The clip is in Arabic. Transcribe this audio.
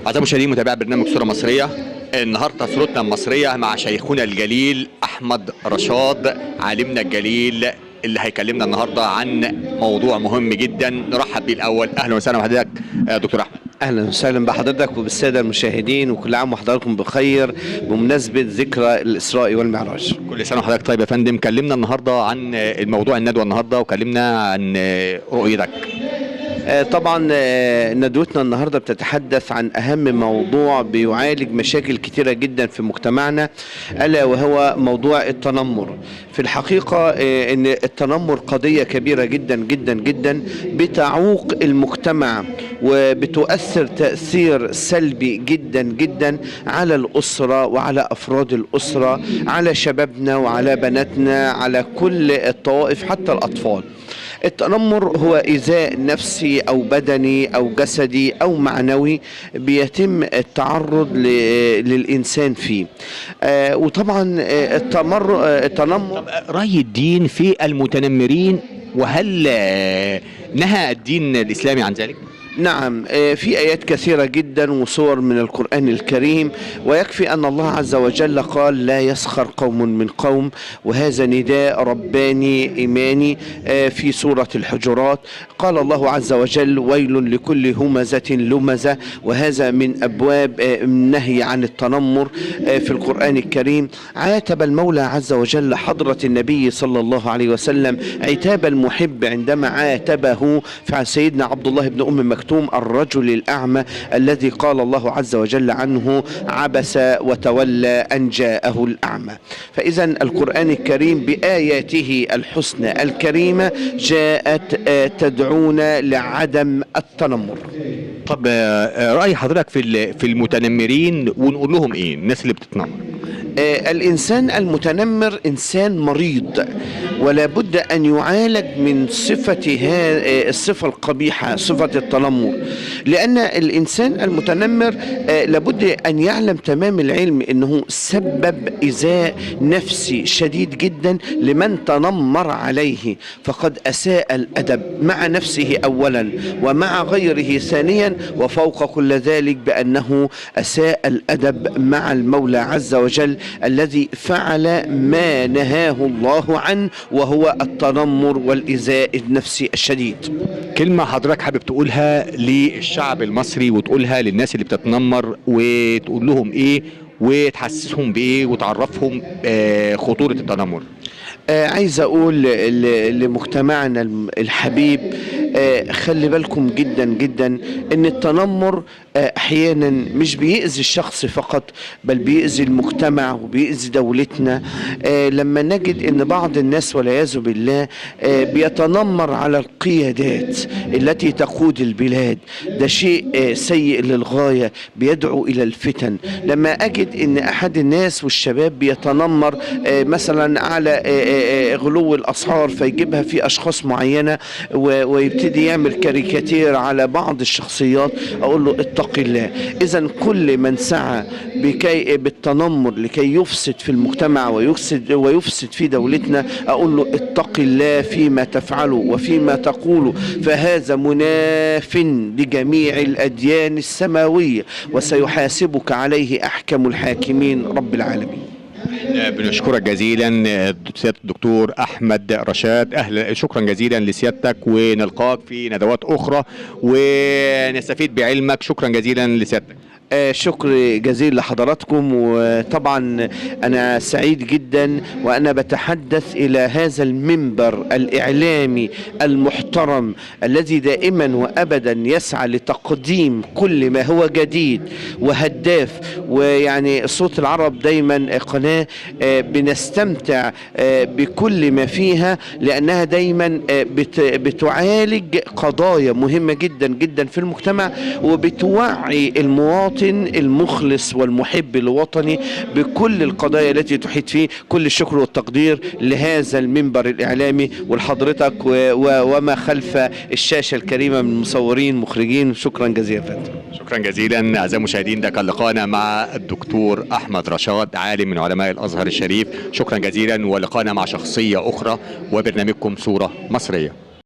أعزائي المشاهدين متابعي برنامج صورة مصرية، النهارده صورتنا المصرية مع شيخنا الجليل أحمد رشاد عالمنا الجليل اللي هيكلمنا النهارده عن موضوع مهم جدا. نرحب بيه الأول. أهلا وسهلا بحضرتك دكتور أحمد. اهلا وسهلا بحضرتك وبالساده المشاهدين، وكل عام وحضراتكم بخير بمناسبه ذكرى الاسراء والمعراج. كل سنة وحضرتك طيب يا فندم. كلمنا النهارده عن الموضوع الندوة النهارده، وكلمنا عن رؤيتك. طبعا ندوتنا النهارده بتتحدث عن اهم موضوع بيعالج مشاكل كتيره جدا في مجتمعنا، الا وهو موضوع التنمر. في الحقيقه ان التنمر قضيه كبيره جدا جدا جدا بتعوق المجتمع وبتؤثر تاثير سلبي جدا جدا على الاسره وعلى افراد الاسره، على شبابنا وعلى بناتنا، على كل الطوائف حتى الاطفال. التنمر هو إيذاء نفسي أو بدني أو جسدي أو معنوي بيتم التعرض للإنسان فيه. وطبعا التنمر. رأي الدين في المتنمرين، وهل نهى الدين الإسلامي عن ذلك؟ نعم، في آيات كثيرة جدا وصور من القرآن الكريم، ويكفي أن الله عز وجل قال لا يسخر قوم من قوم، وهذا نداء رباني إيماني في سورة الحجرات. قال الله عز وجل ويل لكل همزة لمزة، وهذا من أبواب النهي عن التنمر في القرآن الكريم. عاتب المولى عز وجل حضرة النبي صلى الله عليه وسلم عتاب المحب عندما عاتبه في سيدنا عبد الله بن أم مكتوم الرجل الأعمى الذي قال الله عز وجل عنه عبس وتولى أن جاءه الأعمى. فإذا القرآن الكريم بآياته الحسنى الكريمة جاءت تدعونا لعدم التنمر. طب رأي حضرتك في المتنمرين، ونقول لهم إيه الناس اللي بتتنمر؟ الإنسان المتنمر إنسان مريض، ولا بد أن يعالج من الصفة القبيحة، صفة التنمر. لأن الإنسان المتنمر لابد أن يعلم تمام العلم أنه سبب إيذاء نفسي شديد جدا لمن تنمر عليه، فقد أساء الأدب مع نفسه أولا ومع غيره ثانيا، وفوق كل ذلك بأنه أساء الأدب مع المولى عز وجل الذي فعل ما نهاه الله عنه، وهو التنمر والإيذاء النفسي الشديد. كلمة حضرتك حابب تقولها للشعب المصري وتقولها للناس اللي بتتنمر، وتقول لهم ايه وتحسسهم بايه وتعرفهم خطورة التنمر؟ عايز اقول لمجتمعنا الحبيب خلي بالكم جدا جدا ان التنمر احيانا مش بيأذي الشخص فقط، بل بيأذي المجتمع وبيأذي دولتنا. لما نجد ان بعض الناس والعياذ بالله بيتنمر على القيادات التي تقود البلاد، ده شيء سيء للغاية بيدعو الى الفتن. لما اجد ان احد الناس والشباب بيتنمر مثلا على غلو الاسعار فيجيبها في اشخاص معينة ويبتدي يعمل كاريكاتير على بعض الشخصيات، اقول له اتق الله. اذا كل من سعى بالتنمر لكي يفسد في المجتمع ويفسد في دولتنا، اقول له اتق الله فيما تفعله وفيما تقوله، فهذا مناف لجميع الاديان السماوية وسيحاسبك عليه احكم الحاكمين رب العالمين. بنشكرك جزيلا سيادة الدكتور أحمد رشاد. أهلا، شكرا جزيلا لسيادتك، ونلقاك في ندوات أخرى ونستفيد بعلمك. شكرا جزيلا لسيادتك. شكر جزيل لحضراتكم، وطبعا أنا سعيد جدا وأنا بتحدث إلى هذا المنبر الإعلامي المحترم الذي دائما وأبدا يسعى لتقديم كل ما هو جديد وهداف. ويعني صوت العرب دايما قناة بنستمتع بكل ما فيها، لأنها دايما بتعالج قضايا مهمة جدا جدا في المجتمع، وبتوعي المواطن المخلص والمحب لوطنه بكل القضايا التي تحيط فيه. كل الشكر والتقدير لهذا المنبر الإعلامي ولحضرتك وما خلف الشاشة الكريمة من مصورين مخرجين. شكرا جزيلا فندم. شكرا جزيلا. أعزائي المشاهدين، ده كان لقاءنا مع الدكتور أحمد رشاد، عالم من علماء الأزهر الشريف. شكرا جزيلا، ولقاءنا مع شخصية أخرى وبرنامجكم صورة مصرية.